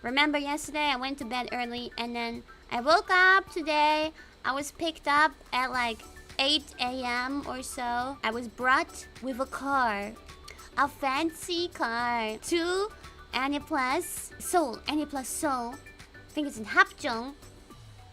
Remember yesterday I went to bed early and then I woke up today. I was picked up at like 8 a.m. or so. I was brought with a car. A fancy car to 애니플러스 Seoul. 애니플러스 Seoul. I think it's in Hapjeong.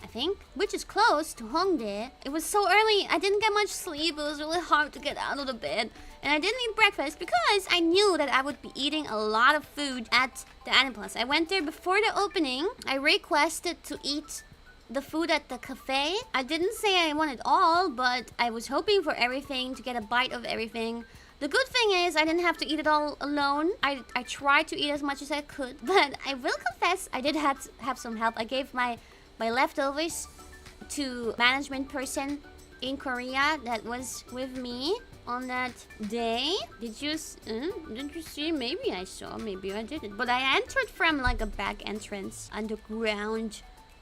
I think, which is close to Hongdae. It was so early, I didn't get much sleep. It was really hard to get out of the bed. And I didn't eat breakfast because I knew that I would be eating a lot of food at the 애니플러스. I went there before the opening. I requested to eat the food at the cafe. I didn't say I wanted all, but I was hoping for everything, to get a bite of everything. The good thing is I didn't have to eat it all alone. I tried to eat as much as I could, but I will confess I did have some help. I gave my leftovers to management person in Korea that was with me on that day. Did you see? Maybe I saw, maybe I didn't. But I entered from like a back entrance underground.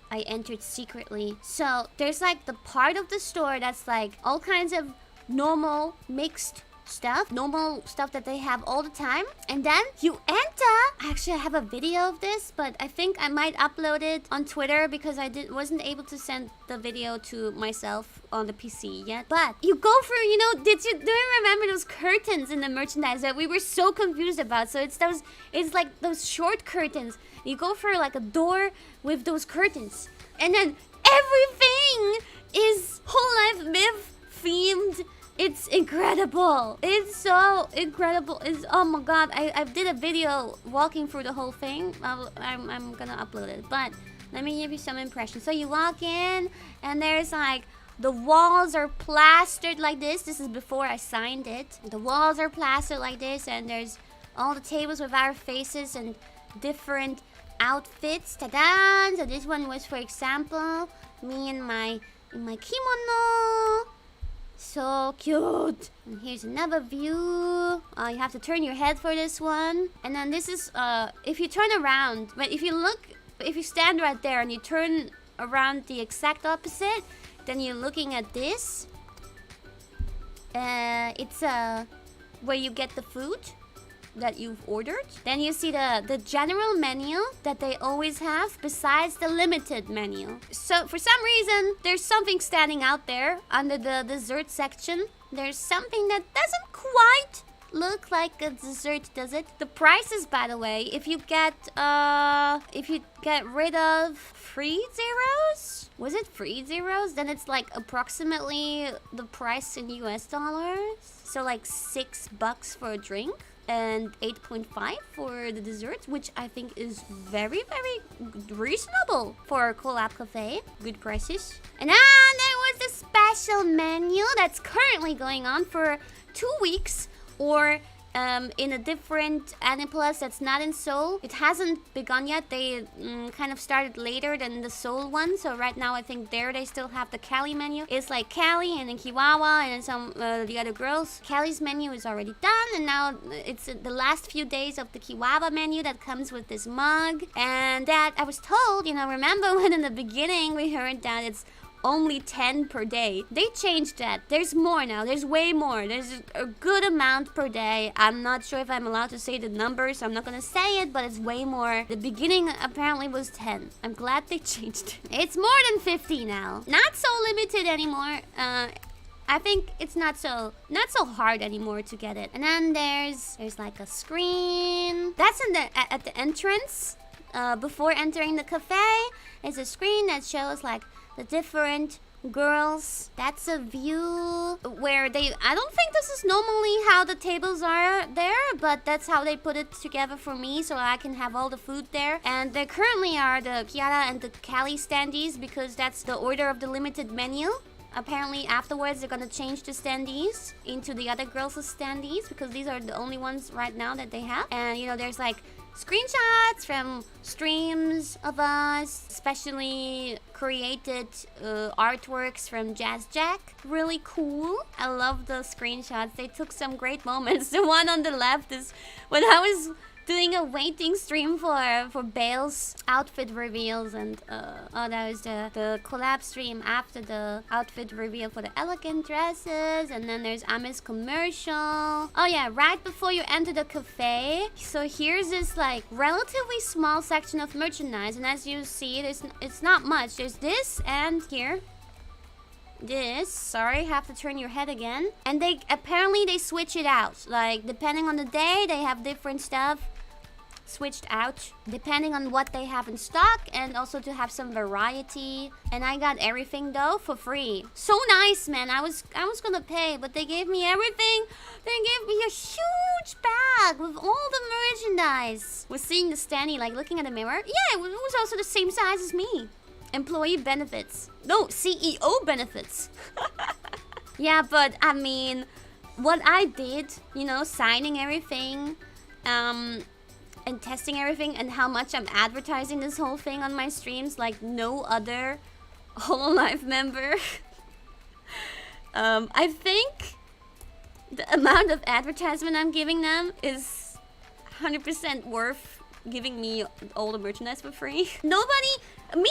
I entered secretly. So there's like the part of the store that's like all kinds of normal mixed stuff, normal stuff that they have all the time, and then you enter. Actually, I have a video of this, but I think I might upload it on Twitter because I wasn't able to send the video to myself on the PC yet. But you go through, you know, do you remember those curtains in the merchandise that we were so confused about? So it's like those short curtains. You go through like a door with those curtains, and then everything is hololive myth themed. It's incredible. It's so incredible. It's, oh my god. I did a video walking through the whole thing. I'm gonna upload it. But let me give you some impressions. So you walk in and there's like the walls are plastered like this. This is before I signed it. The walls are plastered like this, and there's all the tables with our faces and different outfits. Ta-da! So this one was, for example, me in my kimono. So cute. And here's another view. You have to turn your head for this one. And then this is if you turn around, but if you stand right there and you turn around the exact opposite, then you're looking at this. It's where you get the food that you've ordered. Then you see the general menu that they always have besides the limited menu. So for some reason, there's something standing out there under the dessert section. There's something that doesn't quite look like a dessert, does it? The prices, by the way, if you get rid of 3 zeros, was it 3 zeros? Then it's like approximately the price in US dollars. So like $6 for a drink and 8.5 for the desserts, which I think is very, very reasonable for a collab cafe. Good prices. And then there was the special menu that's currently going on for 2 weeks, or in a different 애니플러스 that's not in Seoul. It hasn't begun yet. They kind of started later than the Seoul one. So right now I think there they still have the Cali menu. It's like Cali and then Kiwawa and then some the other girls. Cali's menu is already done, and now it's the last few days of the Kiwawa menu that comes with this mug. And that I was told, you know, remember when in the beginning we heard that it's only 10 per day. They changed that. There's more now. There's way more. There's a good amount per day. I'm not sure if I'm allowed to say the numbers, so I'm not gonna say it, but it's way more. The beginning apparently was 10. I'm glad they changed it. It's more than 50 now. Not so limited anymore. I think it's not so hard anymore to get it. And then there's like a screen. That's at the entrance. Before entering the cafe, there's a screen that shows like the different girls. That's a view where I don't think this is normally how the tables are there, but that's how they put it together for me, so I can have all the food there. And there currently are the Kiara and the Cali standees, because that's the order of the limited menu. Apparently afterwards they're gonna change the standees into the other girls' standees, because these are the only ones right now that they have. And you know, there's like screenshots from streams of us, especially created artworks from Jazz Jack. Really cool. I love the screenshots. They took some great moments. The one on the left is when I was doing a waiting stream for Bale's outfit reveals, and oh, that was the collab stream after the outfit reveal for the elegant dresses, and then there's Ame's commercial. Oh yeah, right before you enter the cafe. So here's this like relatively small section of merchandise, and as you see, it's not much. There's this, and here. This, sorry, have to turn your head again. And they apparently they switch it out. Like depending on the day, they have different stuff switched out depending on what they have in stock, and also to have some variety. And I got everything though for free. So nice, man. I was gonna pay, but they gave me everything. They gave me a huge bag with all the merchandise. Was seeing the standee, like looking at the mirror. Yeah, it was also the same size as me. Employee benefits. No, CEO benefits. Yeah, but I mean, what I did, you know, signing everything, and testing everything, and how much I'm advertising this whole thing on my streams like no other hololive member. I think the amount of advertisement I'm giving them is 100% worth giving me all the merchandise for free. Nobody, me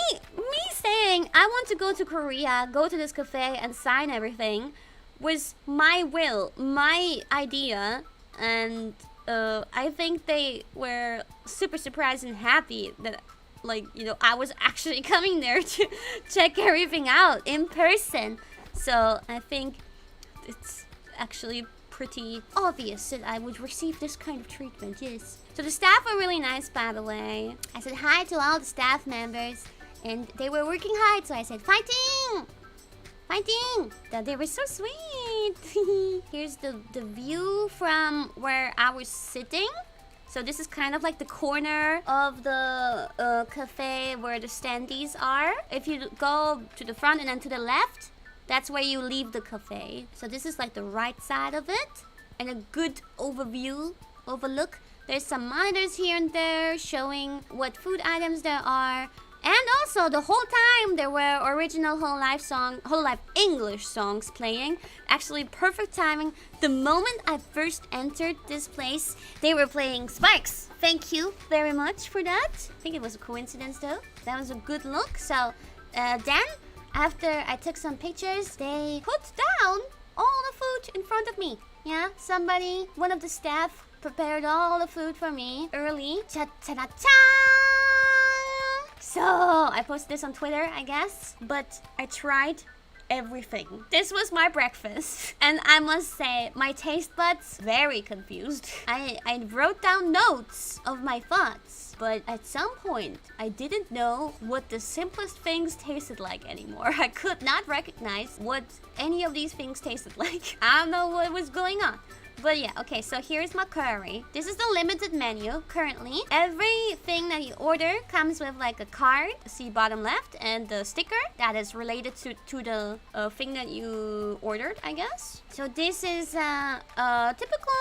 saying I want to go to Korea, go to this cafe and sign everything was my will, my idea, and I think they were super surprised and happy that, like, you know, I was actually coming there to check everything out in person. So I think it's actually pretty obvious that I would receive this kind of treatment, yes. So the staff were really nice, by the way. I said hi to all the staff members, and they were working hard, so I said, fighting! Fighting! They were so sweet. Here's the view from where I was sitting. So this is kind of like the corner of the cafe where the standees are. If you go to the front and then to the left, that's where you leave the cafe. So this is like the right side of it, and a good overlook. There's some monitors here and there showing what food items there are. And also, the whole time there were original hololive English songs playing. Actually, perfect timing. The moment I first entered this place, they were playing Sparks. Thank you very much for that. I think it was a coincidence though. That was a good look. So then, after I took some pictures, they put down all the food in front of me. Yeah, somebody, one of the staff, prepared all the food for me early. Cha-cha-cha-cha! So I posted this on Twitter, I guess, but I tried everything. This was my breakfast, and I must say my taste buds very confused. I wrote down notes of my thoughts, but at some point I didn't know what the simplest things tasted like anymore. I could not recognize what any of these things tasted like. I don't know what was going on. But yeah, okay, so here's my curry. This is the limited menu currently. Everything that you order comes with like a card, see bottom left, and the sticker that is related to the thing that you ordered, I guess. So this is a typical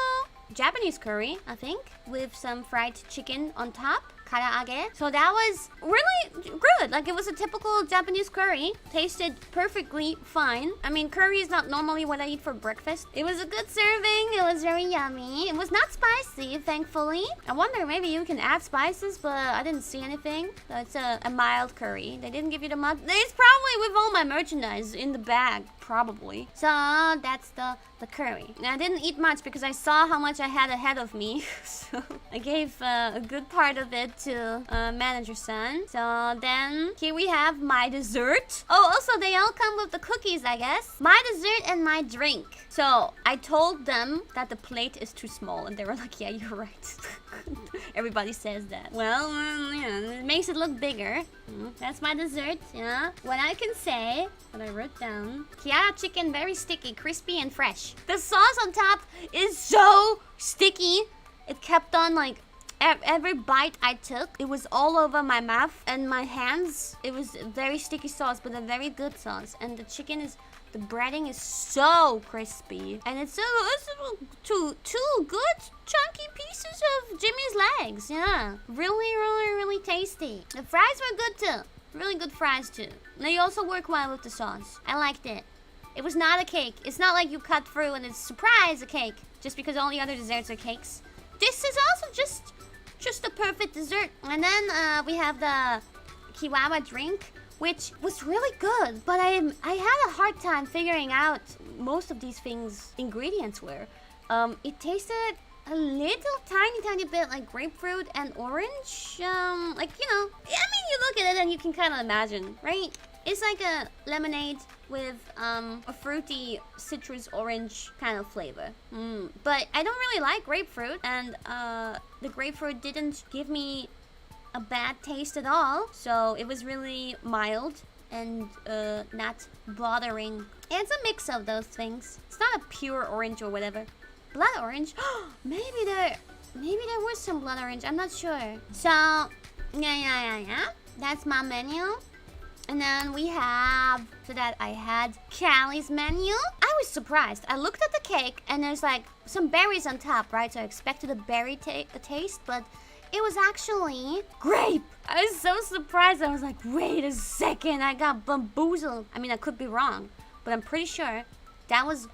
Japanese curry, I think, with some fried chicken on top. Karaage. So that was really good. Like, it was a typical Japanese curry. Tasted perfectly fine. I mean, curry is not normally what I eat for breakfast. It was a good serving. It was very yummy. It was not spicy, thankfully. I wonder, maybe you can add spices, but I didn't see anything. So it's a mild curry. They didn't give you the mud. It's probably with all my merchandise in the bag, probably. So that's the curry. And I didn't eat much because I saw how much I had ahead of me. So I gave a good part of it to manager-san. So then here we have my dessert. Oh, also they all come with the cookies, I guess. My dessert and my drink. So I told them that the plate is too small, and they were like, yeah, you're right. Everybody says that. Well, yeah, it makes it look bigger. That's my dessert, yeah. What I can say, what I wrote down. Kiara chicken, very sticky, crispy and fresh. The sauce on top is so sticky. It kept on, like, every bite I took, it was all over my mouth and my hands. It was very sticky sauce, but a very good sauce. And the chicken is, the breading is so crispy. And it's two good chunky pieces of Jimmy's legs. Yeah, really tasty. The fries were good too. Really good fries too. They also work well with the sauce. I liked it. It was not a cake. It's not like you cut through and it's surprise a cake. Just because all the other desserts are cakes. This is also just just the perfect dessert. And then we have the kiwawa drink, which was really good, but I had a hard time figuring out most of these things ingredients were. It tasted a little tiny bit like grapefruit and orange. Like, you know, I mean, you look at it and you can kind of imagine, right? It's like a lemonade with a fruity citrus orange kind of flavor. But I don't really like grapefruit, and the grapefruit didn't give me a bad taste at all. So it was really mild and not bothering. It's a mix of those things. It's not a pure orange or whatever. Blood orange? Maybe there was some blood orange. I'm not sure. So yeah. That's my menu. And then we have, so that I had Callie's menu. I was surprised. I looked at the cake and there's like some berries on top, right? So I expected a berry taste, but it was actually grape. I was so surprised. I was like, wait a second, I got bamboozled. I mean, I could be wrong, but I'm pretty sure that was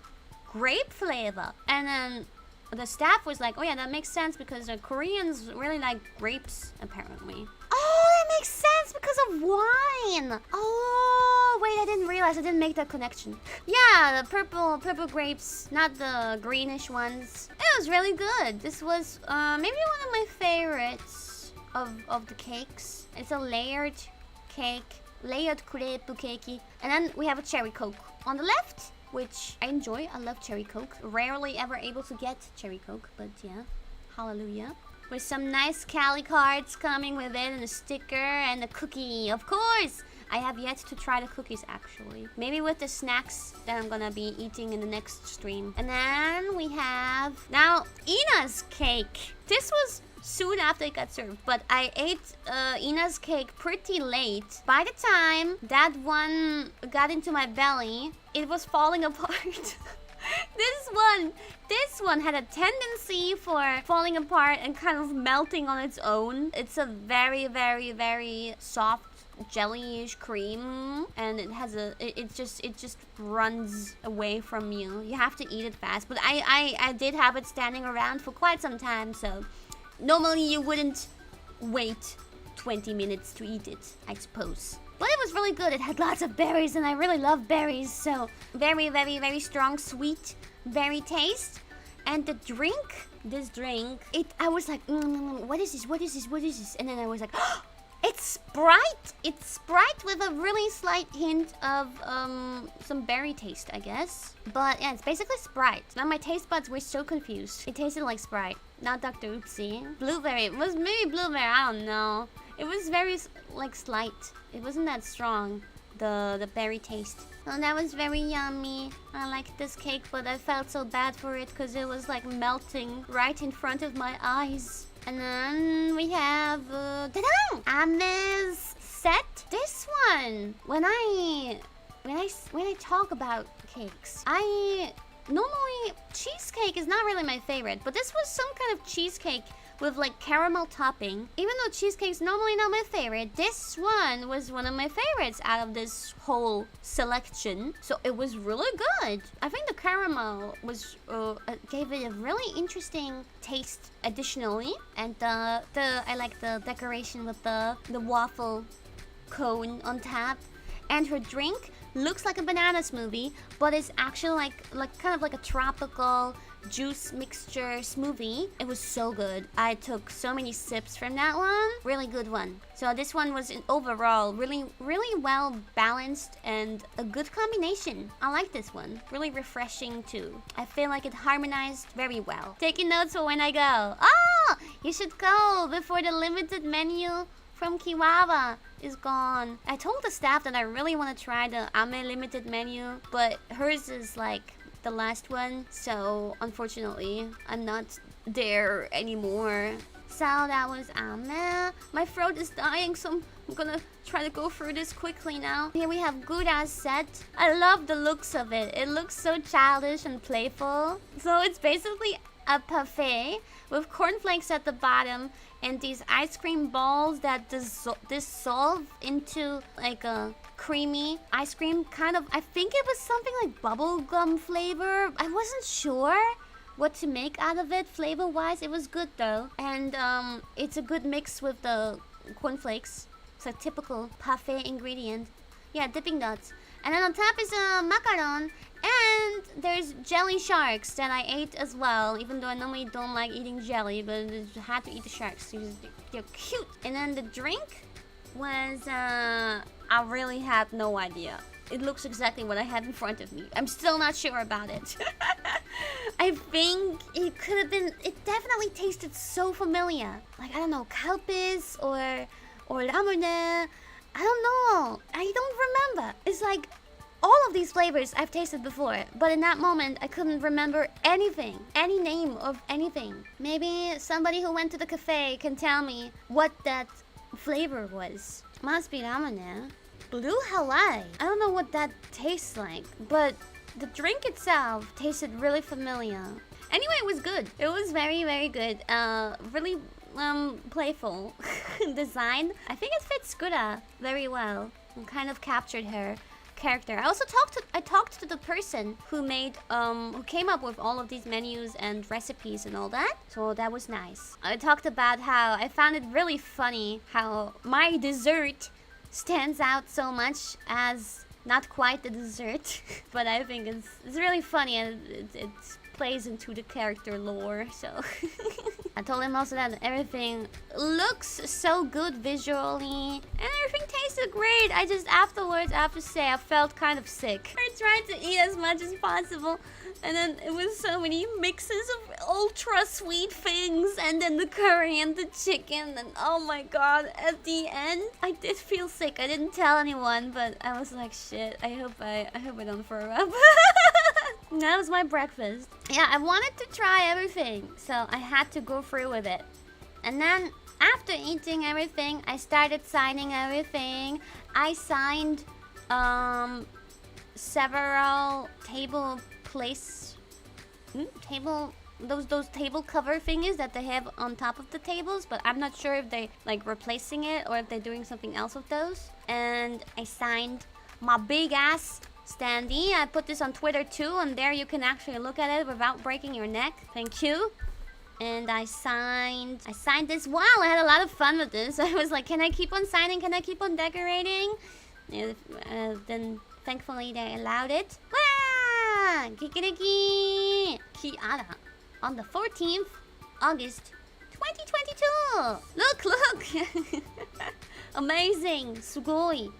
grape flavor. And then the staff was like, oh yeah, that makes sense because the Koreans really like grapes, apparently. Oh, that makes sense because of wine. Oh, wait, I didn't realize. I didn't make that connection. Yeah, the purple grapes, not the greenish ones. It was really good. This was maybe one of my favorites of the cakes. It's a layered cake, layered crepe cakey. And then we have a cherry coke on the left, which I enjoy. I love cherry coke. Rarely ever able to get cherry coke, but yeah, hallelujah. With some nice Cali cards coming with it, and a sticker and a cookie, of course. I have yet to try the cookies, actually. Maybe with the snacks that I'm gonna be eating in the next stream. And then we have now Ina's cake. This was soon after it got served, but I ate Ina's cake pretty late. By the time that one got into my belly, it was falling apart. This one had a tendency for falling apart and kind of melting on its own. It's a very soft jellyish cream, and it has it just runs away from you. You have to eat it fast, but I did have it standing around for quite some time, so normally you wouldn't wait 20 minutes to eat it, I suppose. But it was really good. It had lots of berries, and I really love berries. So very strong, sweet berry taste. And the drink, I was like, what is this? And then I was like, oh, it's Sprite. It's Sprite with a really slight hint of some berry taste, I guess. But yeah, it's basically Sprite. Now my taste buds were so confused. It tasted like Sprite, not Dr. Oopsie. Blueberry. It was maybe blueberry. I don't know. It was very like slight. It wasn't that strong, the berry taste. Oh, that was very yummy. I liked this cake, but I felt so bad for it because it was like melting right in front of my eyes. And then we have ta-da! Ame's set. This one, when I talk about cakes, normally cheesecake is not really my favorite, but this was some kind of cheesecake with like caramel topping. Even though cheesecake's normally not my favorite, this one was one of my favorites out of this whole selection. So it was really good. I think the caramel was gave it a really interesting taste additionally, and I like the decoration with the waffle cone on top. And her drink looks like a banana smoothie, but it's actually like kind of like a tropical juice mixture smoothie. It was so good. I took so many sips from that one. Really good one. So this one was overall really well balanced and a good combination. I like this one. Really refreshing too. I feel like it harmonized very well. Taking notes for when I go. Oh, you should go before the limited menu from Kiwawa is gone. I told the staff that I really want to try the Ame limited menu, but hers is like the last one, so unfortunately I'm not there anymore. So that was Ame. My throat is dying, so I'm gonna try to go through this quickly now. Here we have Gura's set. I love the looks of it. It looks so childish and playful. So it's basically a parfait with cornflakes at the bottom and these ice cream balls that dissolve into like a creamy ice cream kind of. I think it was something like bubblegum flavor. I wasn't sure what to make out of it flavor-wise. It was good though, and it's a good mix with the cornflakes. It's a typical parfait ingredient. Yeah, dipping dots. And then on top is a macaron, and there's jelly sharks that I ate as well, even though I normally don't like eating jelly, but I had to eat the sharks because they're cute. And then the drink was, I really had no idea. It looks exactly what I have in front of me. I'm still not sure about it. I think it could have been, it definitely tasted so familiar. Like, I don't know, kalpis or ramune. I don't know. I don't remember. It's like all of these flavors I've tasted before, but in that moment I couldn't remember anything, any name of anything. Maybe somebody who went to the cafe can tell me what that flavor was. Must be ramen. Blue Hawaii. I don't know what that tastes like, but the drink itself tasted really familiar. Anyway, it was good. It was very, very good. Really playful design. I think it fits Skura very well and kind of captured her character. I also talked to the person who made who came up with all of these menus and recipes and all that. So that was nice. I talked about how I found it really funny how my dessert stands out so much as not quite the dessert, but I think it's really funny and it plays into the character lore. So I told him also that everything looks so good visually and everything tasted great. I just afterwards, I have to say, I felt kind of sick. I tried to eat as much as possible, and then it was so many mixes of ultra sweet things, and then the curry and the chicken, and oh my god, at the end I did feel sick. I didn't tell anyone, but I was like, shit, I hope I don't throw up. That was my breakfast. Yeah, I wanted to try everything, so I had to go through with it. And then after eating everything, I started signing everything. I signed several those table cover thingies that they have on top of the tables, but I'm not sure if they like replacing it or if they're doing something else with those. And I signed my big ass standee. I put this on Twitter too, and there you can actually look at it without breaking your neck. Thank you. And I signed this. Wow, I had a lot of fun with this. I was like, can I keep on signing? Can I keep on decorating? Then thankfully they allowed it. Wow! Kikiriki! Kiara. On the 14th August 2022. Look! Amazing. Sugoi.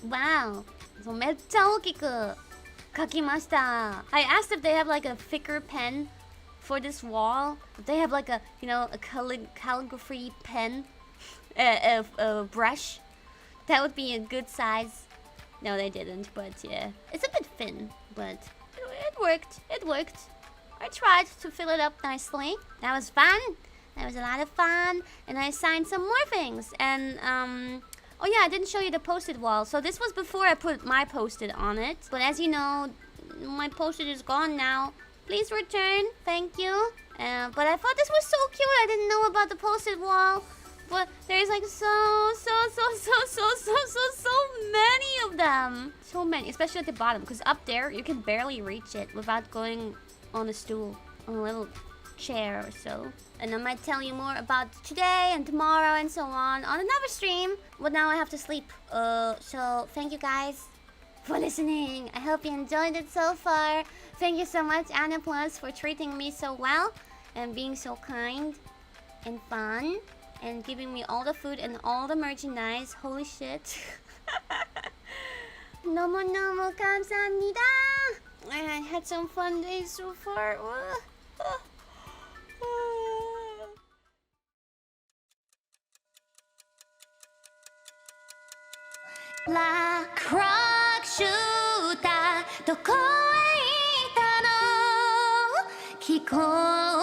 Wow. So めっちゃ大きく書きました. I asked if they have like a thicker pen for this wall. If they have like a, you know, a calligraphy pen, a brush. That would be a good size. No, they didn't, but yeah. It's a bit thin, but it worked. It worked. I tried to fill it up nicely. That was fun. That was a lot of fun. And I signed some more things. And, oh yeah, I didn't show you the post-it wall. So this was before I put my post-it on it. But as you know, my post-it is gone now. Please return. Thank you. But I thought this was so cute. I didn't know about the post-it wall. But there's like so many of them. So many, especially at the bottom. Because up there, you can barely reach it without going on a stool, on a little chair or so. And I might tell you more about today and tomorrow and so on another stream. But now I have to sleep. So thank you guys for listening. I hope you enjoyed it so far. Thank you so much, Anaplus, for treating me so well and being so kind and fun and giving me all the food and all the merchandise. Holy shit. 너무너무 감사합니다. I had some fun days so far. Black rock shooter どこへ行ったの聞こえ